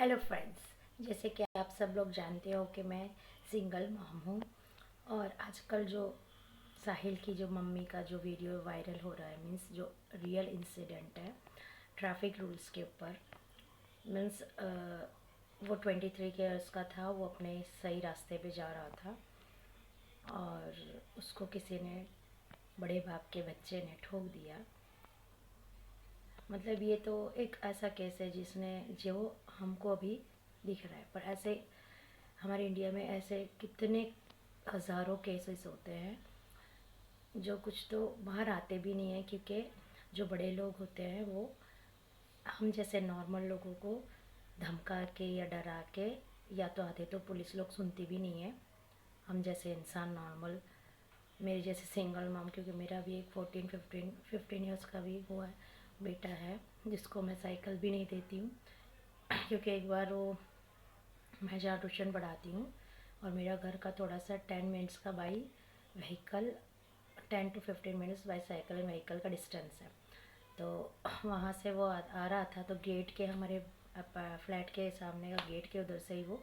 Hello friends, जैसे कि आप सब लोग जानते हो कि मैं सिंगल मॉम हूँ। और आजकल जो साहिल की जो मम्मी का जो वीडियो वायरल हो रहा है, मीन्स जो रियल इंसिडेंट है ट्रैफिक रूल्स के ऊपर। मीन्स वो 23 ईयर्स का था, वो अपने सही रास्ते पे जा रहा था और उसको किसी ने, बड़े बाप के बच्चे ने ठोक दिया। मतलब ये तो एक ऐसा केस है जिसने जो हमको अभी दिख रहा है, पर ऐसे हमारे इंडिया में ऐसे कितने हज़ारों केसेस होते हैं जो कुछ तो बाहर आते भी नहीं है, क्योंकि जो बड़े लोग होते हैं वो हम जैसे नॉर्मल लोगों को धमका के या डरा के, या तो आधे तो पुलिस लोग सुनती भी नहीं है। हम जैसे इंसान नॉर्मल, मेरे जैसे सिंगल मॉम, क्योंकि मेरा भी एक 14-15 ईयर्स का भी हुआ है बेटा है, जिसको मैं साइकिल भी नहीं देती हूँ क्योंकि एक बार वो, मैं जहाँ ट्यूशन पढ़ाती हूँ और मेरा घर का थोड़ा सा 10 मिनट्स का by vehicle, 10 to 15 minutes by cycle and vehicle का डिस्टेंस है। तो वहाँ से वो आ रहा था, तो गेट के हमारे फ्लैट के सामने का गेट के उधर से ही वो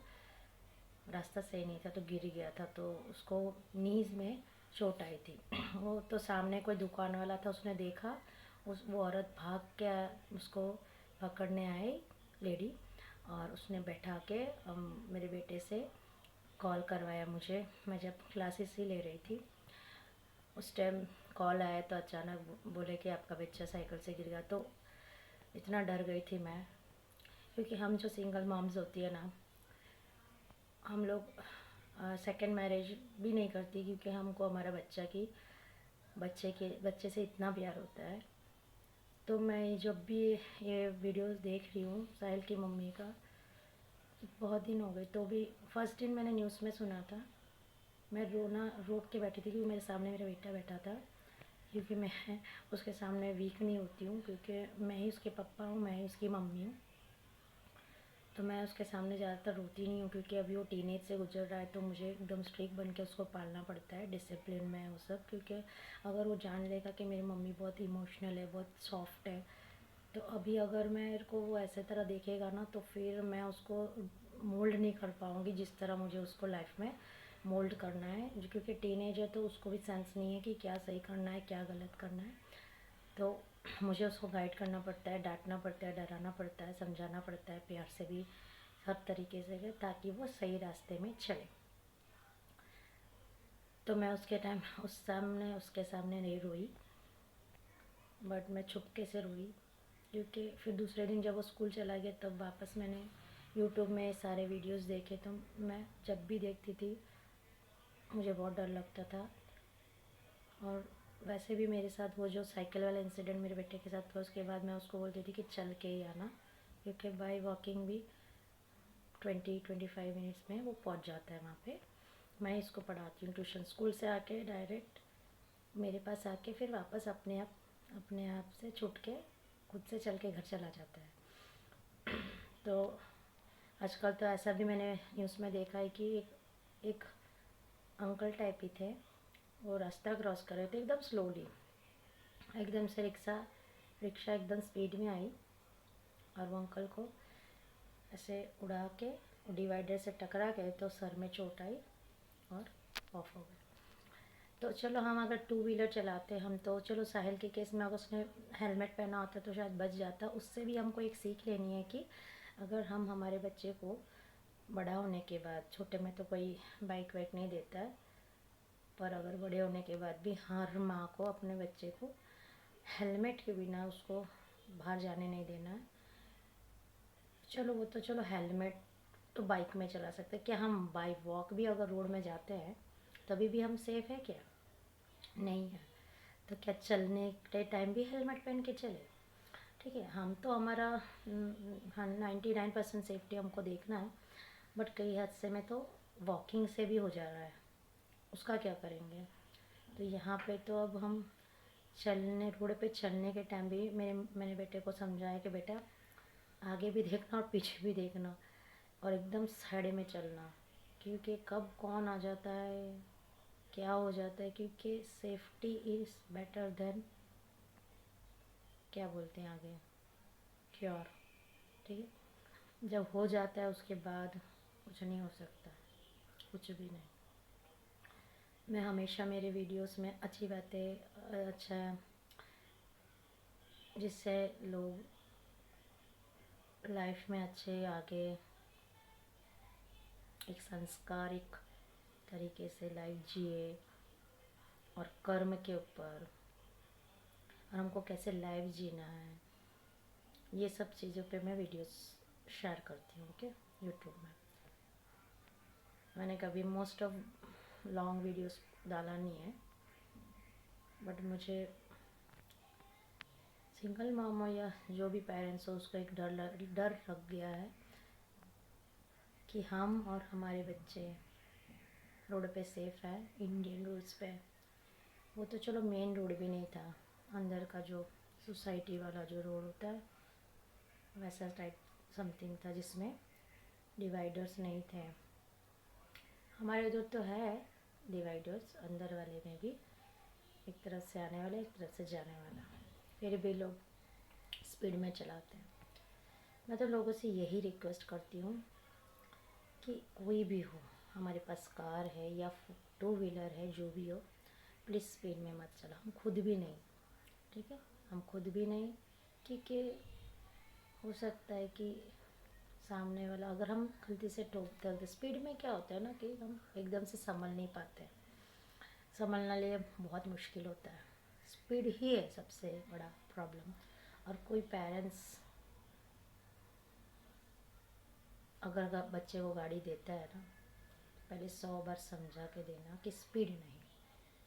रास्ता सही नहीं था तो गिर गया था, तो उसको नीज़ में चोट आई थी वो तो सामने कोई दुकान वाला था, उसने देखा, वो औरत भाग के उसको पकड़ने आई, लेडी, और उसने बैठा के मेरे बेटे से कॉल करवाया मुझे। मैं जब क्लासेस ही ले रही थी उस टाइम कॉल आया, तो अचानक बोले कि आपका बच्चा साइकिल से गिर गया। तो इतना डर गई थी मैं, क्योंकि हम जो सिंगल मॉम्स होती है ना, हम लोग सेकंड मैरिज भी नहीं करती, क्योंकि हमको हमारा बच्चे से इतना प्यार होता है। तो मैं जब भी ये वीडियोस देख रही हूँ साहिल की मम्मी का, बहुत दिन हो गए, तो भी फर्स्ट दिन मैंने न्यूज़ में सुना था, मैं रोना रोक के बैठी थी, क्योंकि मेरे सामने मेरा बेटा बैठा था। क्योंकि मैं उसके सामने वीक नहीं होती हूँ, क्योंकि मैं ही उसके पापा हूँ, मैं ही उसकी मम्मी हूँ। तो मैं उसके सामने ज़्यादातर रोती नहीं हूँ, क्योंकि अभी वो टीनेज से गुजर रहा है, तो मुझे एकदम स्ट्रिक्ट बन के उसको पालना पड़ता है, डिसिप्लिन में है वो सब। क्योंकि अगर वो जान लेगा कि मेरी मम्मी बहुत इमोशनल है, बहुत सॉफ्ट है, तो अभी अगर मेरे को वो ऐसे तरह देखेगा ना, तो फिर मैं उसको मोल्ड नहीं कर पाऊँगी जिस तरह मुझे उसको लाइफ में मोल्ड करना है। क्योंकि टीनेज है तो उसको भी सेंस नहीं है कि क्या सही करना है, क्या गलत करना है। तो मुझे उसको गाइड करना पड़ता है, डांटना पड़ता है, डराना पड़ता है, समझाना पड़ता है, प्यार से भी, हर तरीके से, ताकि वो सही रास्ते में चले। तो मैं उसके सामने नहीं रोई, बट मैं छुपके से रोई। क्योंकि फिर दूसरे दिन जब वो स्कूल चला गया, तब वापस मैंने यूट्यूब में सारे वीडियोस देखे, तो मैं जब भी देखती थी मुझे बहुत डर लगता था। और वैसे भी मेरे साथ वो जो साइकिल वाला इंसिडेंट मेरे बेटे के साथ हुआ, उसके बाद मैं उसको बोलती थी कि चल के ही आना, क्योंकि बाई वॉकिंग भी 20-25 मिनट्स में वो पहुंच जाता है वहाँ पे। मैं इसको पढ़ाती हूँ ट्यूशन, स्कूल से आके डायरेक्ट मेरे पास आके फिर वापस अपने आप से छूट के खुद से चल के घर चला जाता है। तो आजकल तो ऐसा भी मैंने न्यूज़ में देखा है कि एक अंकल टाइप ही थे, वो रास्ता क्रॉस कर रहे थे एकदम स्लोली, एकदम से रिक्शा एकदम स्पीड में आई और वो अंकल को ऐसे उड़ा के डिवाइडर से टकरा गए, तो सर में चोट आई और ऑफ हो गए। तो चलो, हम अगर टू व्हीलर चलाते हम, तो चलो साहिल के केस में अगर उसने हेलमेट पहना होता तो शायद बच जाता। उससे भी हमको एक सीख लेनी है कि अगर हम हमारे बच्चे को बड़ा होने के बाद, छोटे में तो कोई बाइक वाइक नहीं देता है, पर अगर बड़े होने के बाद भी हर माँ को अपने बच्चे को हेलमेट के बिना उसको बाहर जाने नहीं देना है। चलो वो तो चलो, हेलमेट तो बाइक में चला सकते हैं, क्या हम बाई वॉक भी अगर रोड में जाते हैं तभी भी हम सेफ़ है क्या? नहीं है। तो क्या चलने के टाइम भी हेलमेट पहन के चले? ठीक है, हम तो हमारा 99% सेफ्टी हमको देखना है, बट कई हादसे में तो वॉकिंग से भी हो जा रहा है, उसका क्या करेंगे? तो यहाँ पे तो अब हम रोड पे चलने के टाइम भी मैंने बेटे को समझाया कि बेटा आगे भी देखना और पीछे भी देखना, और एकदम साइड में चलना, क्योंकि कब कौन आ जाता है, क्या हो जाता है। क्योंकि सेफ्टी इज़ बेटर देन, क्या बोलते हैं आगे, क्योर। ठीक है, जब हो जाता है उसके बाद कुछ नहीं हो सकता, कुछ भी नहीं। मैं हमेशा मेरे वीडियोस में अच्छी बातें, अच्छा, जिससे लोग लाइफ में अच्छे आगे एक संस्कारिक तरीके से लाइफ जिए, और कर्म के ऊपर, और हमको कैसे लाइफ जीना है, ये सब चीज़ों पे मैं वीडियोस शेयर करती हूँ। ओके, यूट्यूब में मैंने कभी मोस्ट ऑफ लॉन्ग वीडियोस डाला नहीं है, बट मुझे सिंगल मामा या जो भी पेरेंट्स हो उसको एक डर लग गया है कि हम और हमारे बच्चे रोड पे सेफ है, इंडियन रोड्स पे। वो तो चलो मेन रोड भी नहीं था, अंदर का जो सोसाइटी वाला जो रोड होता है वैसा टाइप समथिंग था, जिसमें डिवाइडर्स नहीं थे। हमारे उधर तो है डिवाइडर्स अंदर वाले में भी, एक तरफ से आने वाला एक तरफ से जाने वाला, फिर भी लोग स्पीड में चलाते हैं। मैं तो लोगों से यही रिक्वेस्ट करती हूँ कि कोई भी हो, हमारे पास कार है या 2 व्हीलर है, जो भी हो, प्लीज़ स्पीड में मत चलाओ। हम खुद भी नहीं, ठीक है, हम खुद भी नहीं, क्योंकि हो सकता है कि सामने वाला, अगर हम गलती से ठोक देते, स्पीड में क्या होता है ना कि हम एकदम से संभल नहीं पाते, संभलना लिए बहुत मुश्किल होता है। स्पीड ही है सबसे बड़ा प्रॉब्लम। और कोई पेरेंट्स अगर बच्चे को गाड़ी देता है ना, पहले 100 बार समझा के देना कि स्पीड नहीं,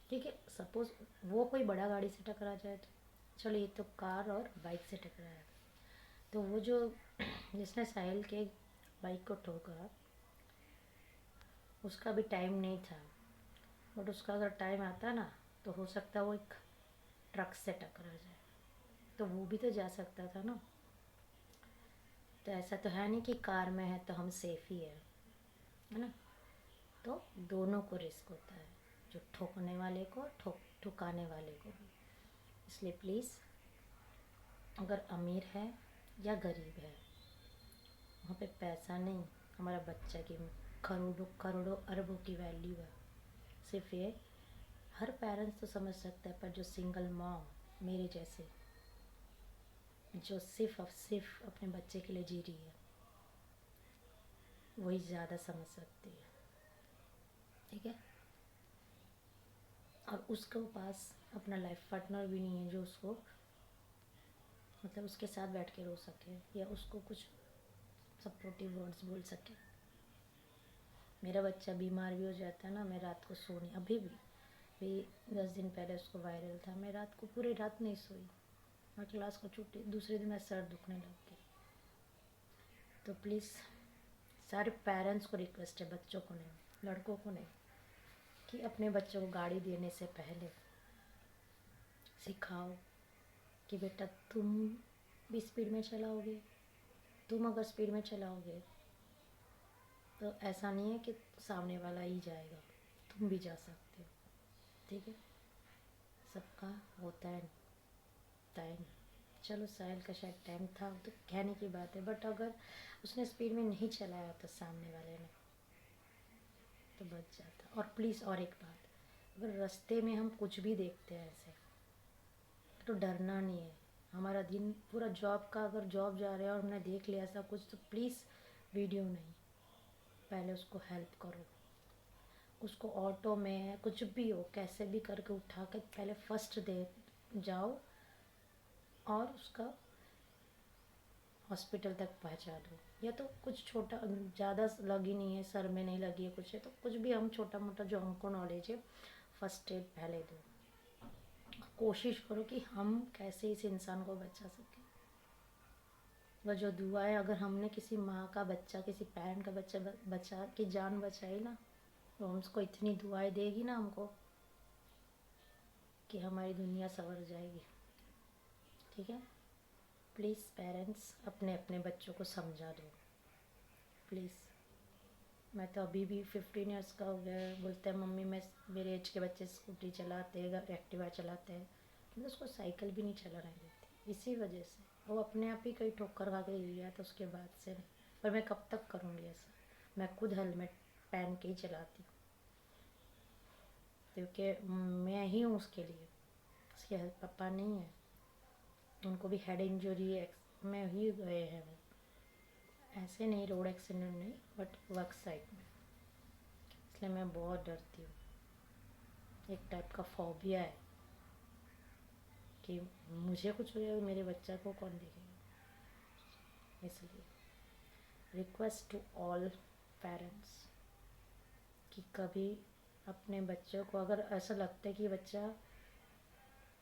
ठीक है। सपोज़ वो कोई बड़ा गाड़ी से टकरा जाए तो चलो, ये तो कार और बाइक से टकराया, तो वो जो जिसने साहिल के बाइक को ठोका, उसका भी टाइम नहीं था, बट उसका अगर टाइम आता ना तो हो सकता है वो एक ट्रक से टकरा जाए, तो वो भी तो जा सकता था ना। तो ऐसा तो है नहीं कि कार में है तो हम सेफ ही है ना। तो दोनों को रिस्क होता है, जो ठोकने वाले को, ठुकाने वाले को भी। इसलिए प्लीज़, अगर अमीर है या गरीब है, वहाँ पे पैसा नहीं, हमारा बच्चा की करोड़ों करोड़ों अरबों की वैल्यू है। सिर्फ ये हर पेरेंट्स तो समझ सकता है, पर जो सिंगल मॉम मेरे जैसे, जो सिर्फ अपने बच्चे के लिए जी रही है, वही ज़्यादा समझ सकती है, ठीक है। और उसके पास अपना लाइफ पार्टनर भी नहीं है जो उसको, मतलब उसके साथ बैठ के रो सके या उसको कुछ सपोर्टिव वर्ड्स बोल सके। मेरा बच्चा बीमार भी हो जाता है ना, मैं रात को सोने, अभी भी 10 दिन पहले उसको वायरल था, मैं रात को पूरी रात नहीं सोई, मैं क्लास को छुट्टी, दूसरे दिन मेरा सर दुखने लग गया। तो प्लीज़ सारे पेरेंट्स को रिक्वेस्ट है, बच्चों को नहीं, लड़कों को नहीं, कि अपने बच्चों को गाड़ी देने से पहले सिखाओ कि बेटा तुम भी स्पीड में चलाओगे, तुम अगर स्पीड में चलाओगे तो ऐसा नहीं है कि सामने वाला ही जाएगा, तुम भी जा सकते हो, ठीक है। सबका होता है टाइम। चलो साहिल का शायद टाइम था, तो कहने की बात है, बट अगर उसने स्पीड में नहीं चलाया तो सामने वाले ने, तो बच जाता। और प्लीज़ और एक बात, अगर रास्ते में हम कुछ भी देखते हैं ऐसे, तो डरना नहीं है। हमारा दिन पूरा जॉब का, अगर जॉब जा रहे हैं और हमने देख लिया ऐसा कुछ, तो प्लीज़ वीडियो नहीं, पहले उसको हेल्प करो, उसको ऑटो में कुछ भी हो कैसे भी करके उठा के पहले फर्स्ट दे जाओ, और उसका हॉस्पिटल तक पहुंचा दो। या तो कुछ छोटा, ज़्यादा लगी नहीं है, सर में नहीं लगी है कुछ है, तो कुछ भी हम छोटा मोटा जो हमको नॉलेज है, फर्स्ट एड पहले दो। कोशिश करो कि हम कैसे इस इंसान को बचा सकें। वह जो दुआएं, अगर हमने किसी माँ का बच्चा, किसी पेरेंट का बच्चा बचा की जान बचाई ना, तो हमको इतनी दुआएं देगी ना हमको, कि हमारी दुनिया संवर जाएगी, ठीक है। प्लीज़ पेरेंट्स अपने अपने बच्चों को समझा दो, प्लीज़। मैं तो अभी भी 15 ईयर्स का हो गया है, बोलते हैं मम्मी मैं, मेरे एज के बच्चे स्कूटी चलाते हैं, एक्टिवा चलाते हैं, मैं उसको साइकिल भी नहीं चलाने देती, इसी वजह से। वो अपने आप ही कहीं ठोकर खा के गिर गया तो उसके बाद से पर मैं कब तक करूँगी ऐसा? मैं खुद हेलमेट पहन के ही चलाती हूँ, क्योंकि मैं ही हूँ उसके लिए, उसके पापा नहीं है। उनको भी हेड इंजरी में ही गए हैं वो, ऐसे नहीं, रोड एक्सीडेंट नहीं, बट वर्क साइड में। इसलिए मैं बहुत डरती हूँ, एक टाइप का फोबिया है कि मुझे कुछ हो जाए मेरे बच्चा को कौन देखेगा। इसलिए रिक्वेस्ट टू ऑल पेरेंट्स कि कभी अपने बच्चों को, अगर ऐसा लगता है कि बच्चा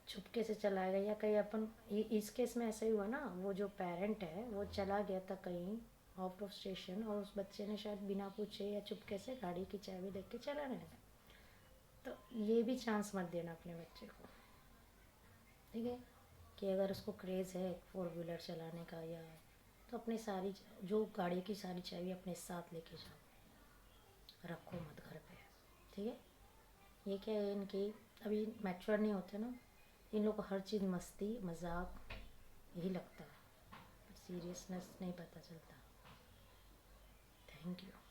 चुपके से चला गया या कहीं अपन, इस केस में ऐसा ही हुआ ना, वो जो पेरेंट है वो चला गया था कहीं आउट ऑफ स्टेशन, और उस बच्चे ने शायद बिना पूछे या चुपके से गाड़ी की चाबी लेके चला गया। तो ये भी चांस मत देना अपने बच्चे को, ठीक है? कि अगर उसको क्रेज़ है 4 व्हीलर चलाने का, या तो अपने सारी जो गाड़ी की सारी चाबी अपने साथ लेके जाओ, रखो मत घर पे, ठीक है? ये क्या है, इनकी अभी मैच्योर नहीं होते ना, इन लोग को हर चीज़ मस्ती मजाक यही लगता है, सीरियसनेस नहीं पता चलता। Thank you.